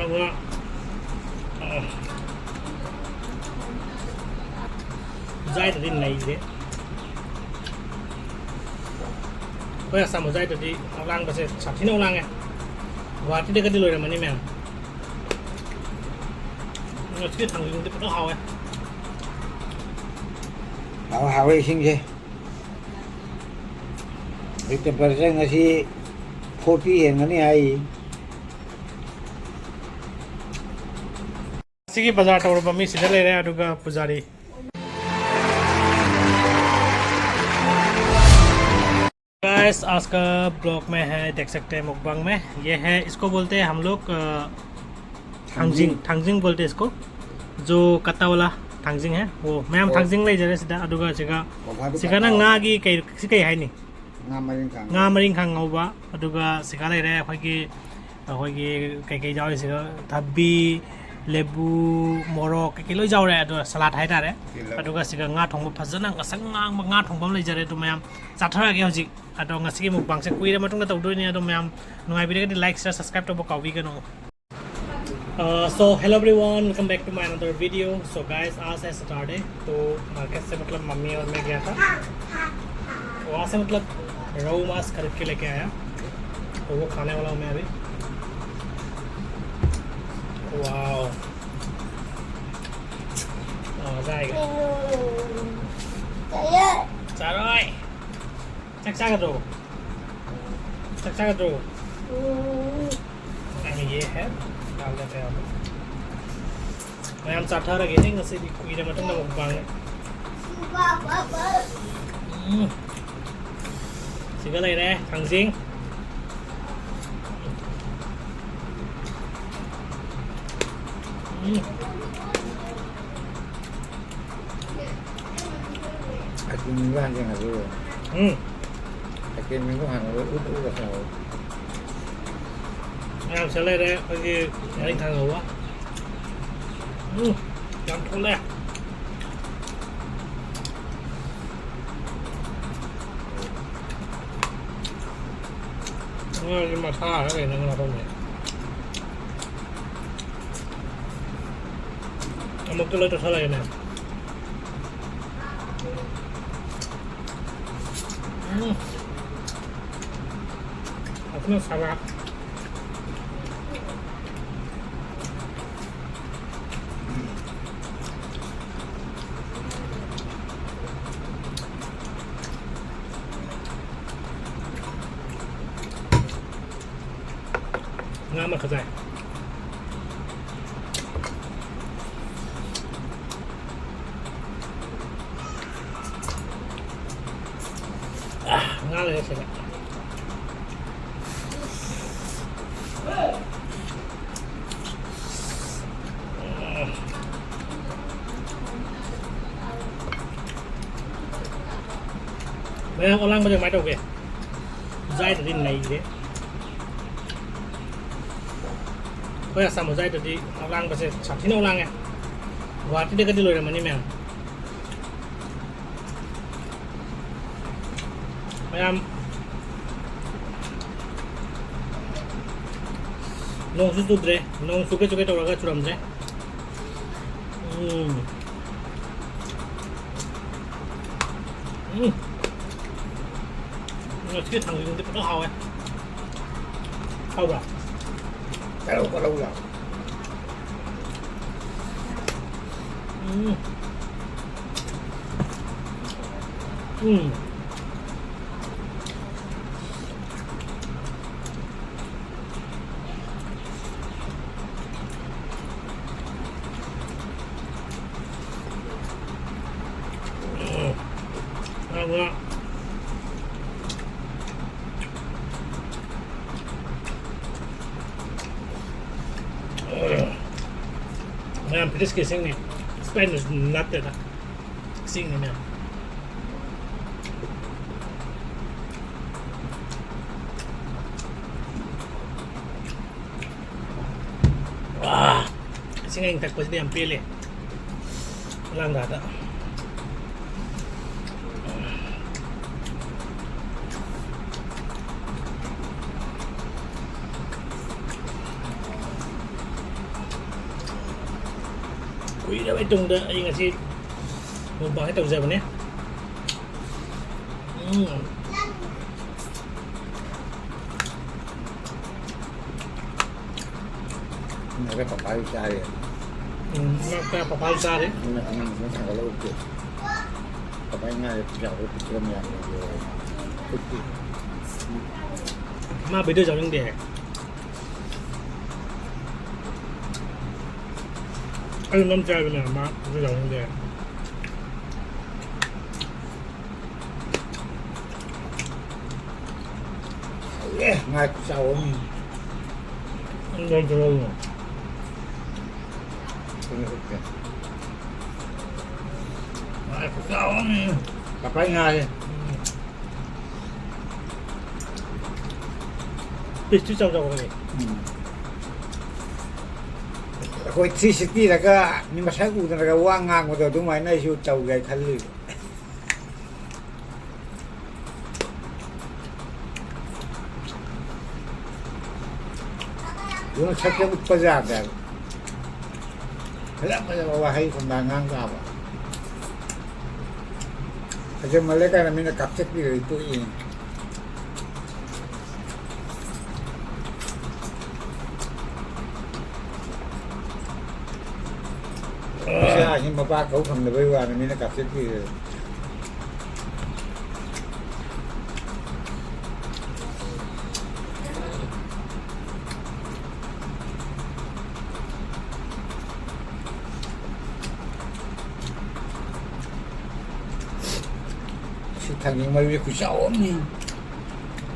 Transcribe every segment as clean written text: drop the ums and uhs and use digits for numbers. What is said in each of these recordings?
nga dai tadi nai de bây giờ sao một dai tadi orang bahasa satin orang ya wati dekat di luar mana ni memang nggak sih tanggung di pada hawa Bảo hào đi xin gì? Việc tập vật ra ngay khi phô tí hiện cái này Sigi बाजार tower पर मैं सीधा ले रहा है अडुगा पुजारी guys आज का ब्लॉग में है देख सकते हैं मुकबांग में ये है इसको बोलते हैं हम लोग थांगजिंग बोलते हैं इसको जो कत्ता वाला थांगजिंग है वो मैं हम थांगजिंग ले जा रहे सीधा अडुगा सिगा ना nga gi kai sikai hai ni nga maring khang ngauba aduga siga lai re akhoi gi kai jaw siga thabi lebu morok kai loi jaw re adu salad hai ta re aduga siga nga thongba phajana ngasang nga thongbam lai jare to mayam chathara ge hoji adu ngasi gi mukbang se kuira matung na tawdoi ni adu mayam nungai bi de like share subscribe to kawi ga no so hello everyone welcome back to my another video so guys आज है Saturday तो market से मतलब mummy और मैं गया था वहाँ से मतलब रोहू मांस खरीद के लेके आया तो वो खाने वाला हूँ मैं अभी वाओ मजा आएगा चारोय चकचा कर दो ये है डाल देते हैं मैं हम चाटा रखे थे नसे di kuira matang na mukbang sige lai re thangjing Akin mình ăn chẳng hạn rồi Akin mình có hàng rồi út là sao em sẽ lên đây coi như anh thằng ngủ á chọn thun đây nhưng mà tha cái này nó là không nhỉ một cái lời cho này nè nó salad nga mà khởi nga là sẽ mấy orang bây giờ máy đầu kìa dai từ दिन này thế bây giờ sao một dai từ đi orang bahasa satin orang ya wati dekat di luar mana memang Mayam nong susu dre nong suke tau raga curam dre cái thằng gì nó hao ấy hao à Đâu có đâu rồi Nah, pedas ke sing ni. Spanish nut dah. Sing ni ni. Wah. Sing yang tak pasti yang pilih. Lang dah ada. kuida bai tung da ai ngasi mo ba cái tàu giờ này cái cặp bài sai rồi nó cái papal sa đấy nó thằng có lâu chưa cặp bài ngay chào cái chuyện nhà rồi mà bây giờ giàu những đẻ anh năm trai bên này mà bây giờ những đẻ ngay sau ông anh đang chơi rồi ai cũng sao cặp bài ngay biết chứ sao đâu này khối 360 แล้วก็นี่มาใช้กูแต่ก็ว่างงานมาตัวตรงไหนในชีวิตเจ้าใหญ่คันเลยดูมันชักจะมุดประจักษ์แบบแล้วมันจะว่าให้คนดังงานกับอ่ะถ้าจะมาเล่นกันมันจะกลับเช็คดีเลยตัวเองใช่เห็นมาป้าเขาทำเลยว่ามันจะกลับเช็คดีเลยthằng những mấy việc của cháu ốm đi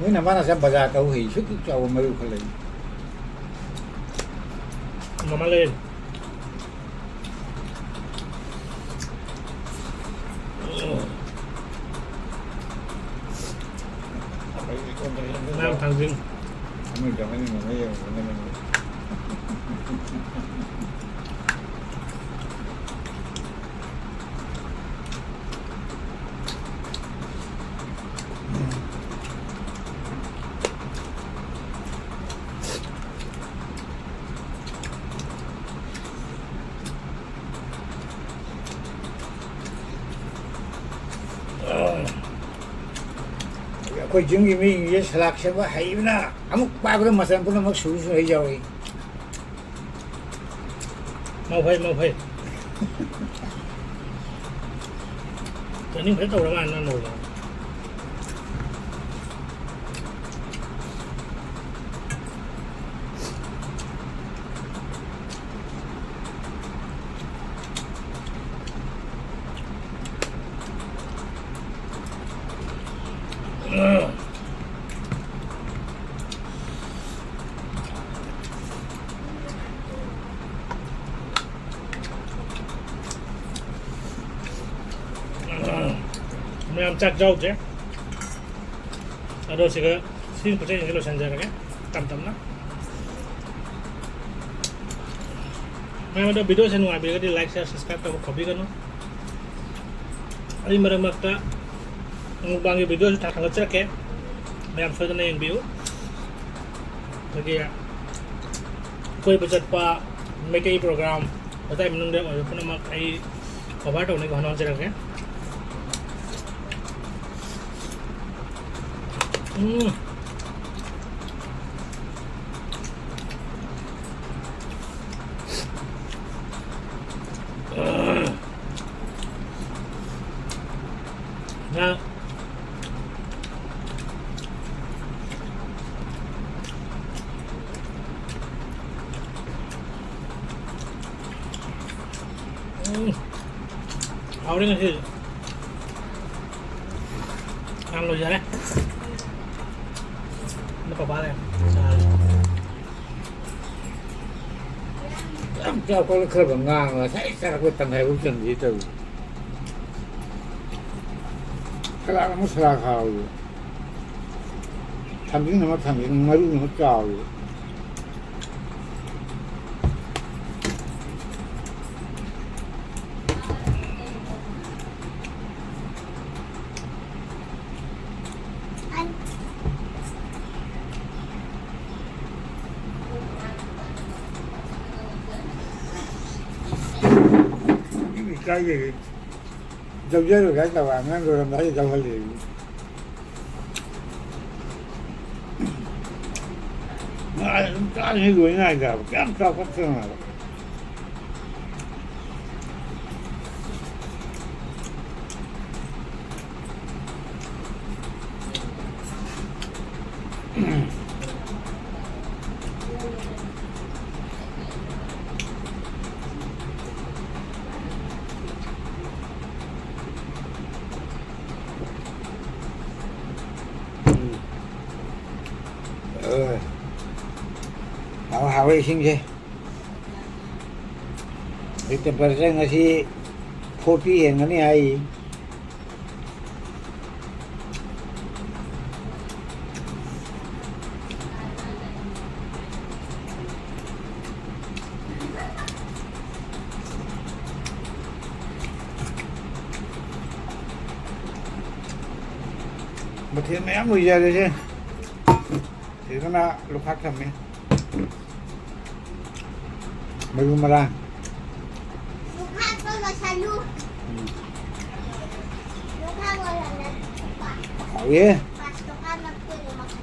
nếu nào mà sẽ bazar câu hỉ sức cháu mấy việc lấy mà lên Nam thằng Dinh mình cảm ơn mấy giờ कोई जिंदगी में ये सलाख से वो है ही ना अमुक पागल मसलन पुनः मग शुरू से ही जाओगी mau phê cho nên phải tàu làm ăn nổi làm chặt rau chứ ở đâu sẽ có xin của cái lô sản giờ cái tầm đó mà video saya nunggu di like share subscribe atau copy kan ini mereka mengubangi video sudah tanggal cek ya yang sudah yang view lagi ya kue pecat pak make program atau menunggu dia pun nama kai kabar tahu nih kawan cek ya Nah, hào đi ngay ăn rồi giờ đấy nó có ba này cháu có khơi bằng ngang là thấy sao cái tầng này cũng chẳng gì từ cái là nó sờ khảo thằng những nó thằng những mấy nó trào cái dâu dê rồi cái tàu vàng nó rồi làm đấy dâu hơi liền cái như người này là cái sao phát sinh là hawa sing je di temperature ngasi 40 yang ni ai một thiên mẹ 10 giờ rồi chứ thì nó là lúc khác thầm ấy mấy mà ra lúc khác tôi là sao luôn lúc khác tôi là hỏi ghê pasukan aku yang makan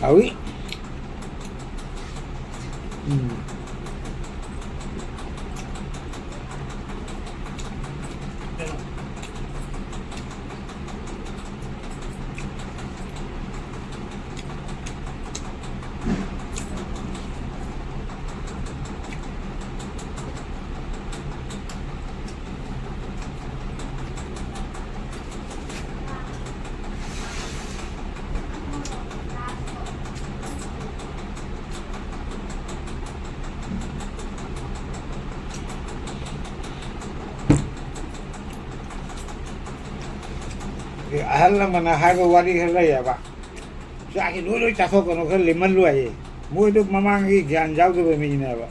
Ôi. Hal mana hago wari hela ya ba sa ki dulu caso kono ke liman lu ai mu itu mamang ki gyan jau ke mi ne ba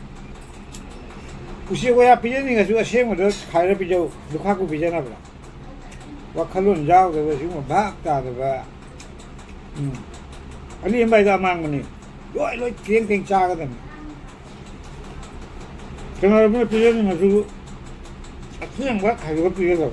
usi ko ya pije ni ga su ase mo do khaire pije lukha ku pije na ba wa khalun jau ke su mo ba ta de ba ani mai da mang ni loi loi kieng kieng cha ga dem kana ba pije ni ma su athiang ba khaire ba pije ba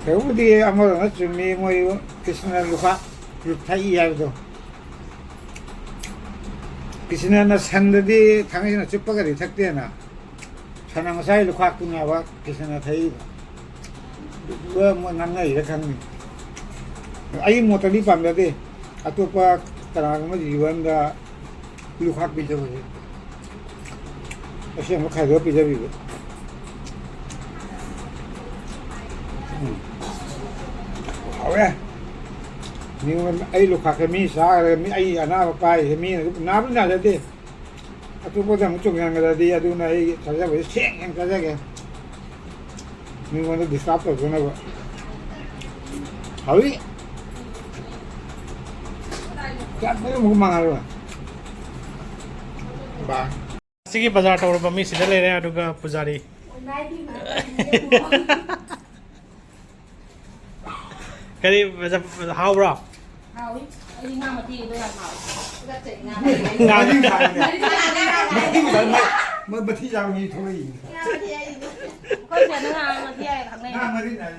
Kemudian amor na cumi mo yung kisna luka lutai ya itu. Kisna na sandadi tangi na cupa kali sakti na. Sanang saya luka punya wa kisna thai. Dua mo nangai ya kan ni. Ai mo tadi pam dade. Atu pa tarang mo jiwan da luka bija mo. Asyik mo khai do bija bija. Ôi, nhưng mà ai lúc khác cái mi sa mi ai anh nào phải cái mi nào cũng nào đấy, à tôi có rằng chung hàng cái đi, à tôi này thật ra phải xẹn cái gì kìa, nhưng mà nó đi stop rồi cái này vậy, hỏi, chắc mấy cái mang rồi, ba, Sige bazaar tour pa mi sila le re aduga pujari kari how bro Hào ý, đi ngang mà thì tôi làm hào. Tôi chạy ngang. mới bật thi ra như thôi. Có chuyện nữa là mà thi ai thằng này. Mới đi này.